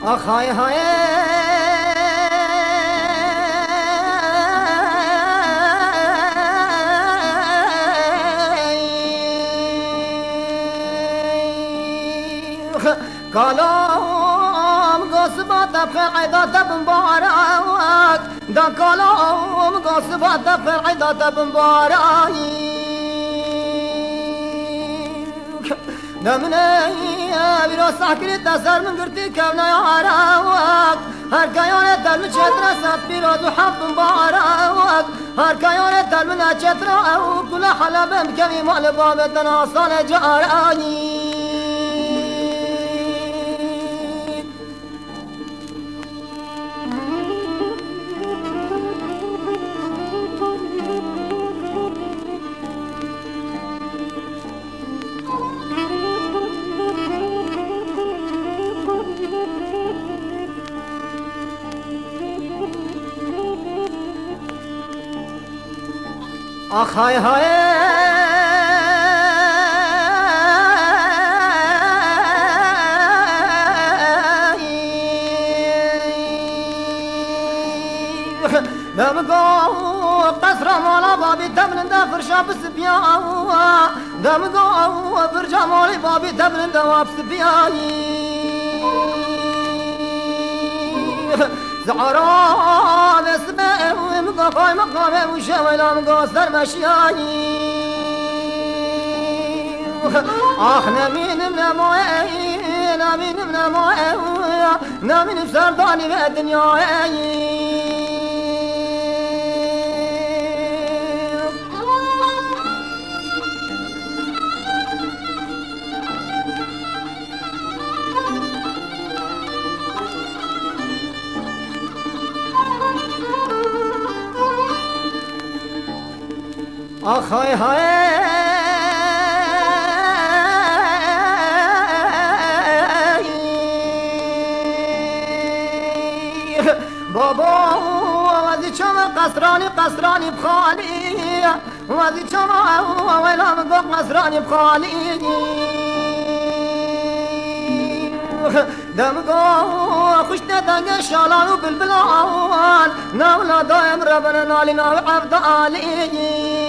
آخ های های کلام قصبات فرعدات بمبارك دا کلام قصبات فرعدات بمبارك دمني بيرو ساكري تسر من قرتي كونا يعراك هر كيان دل من شترا سات بيرو دو حب مبارك هر كيان دل من شترا كل حلب بكمي مال باب تناصل جاراني آخ های های دمگو قصر مالا بابی تبلنده فرشا بسبیان دمگو فرشا مالی بابی تبلنده واب سبیانی زعران اسمه مقافای مقامه وشویلا مقاصر مشیانی آخ نمینم نمایی نمینم نمایی نمینم سردانی به دنیایی آخ های های بابا وزی چما قصرانی قصرانی بخالی وزی چما ویلا مگو قصرانی بخالی دمگو خوش ندنگ شالان و بلبلان نولا دایم ربنا نالی ناو عبد آلی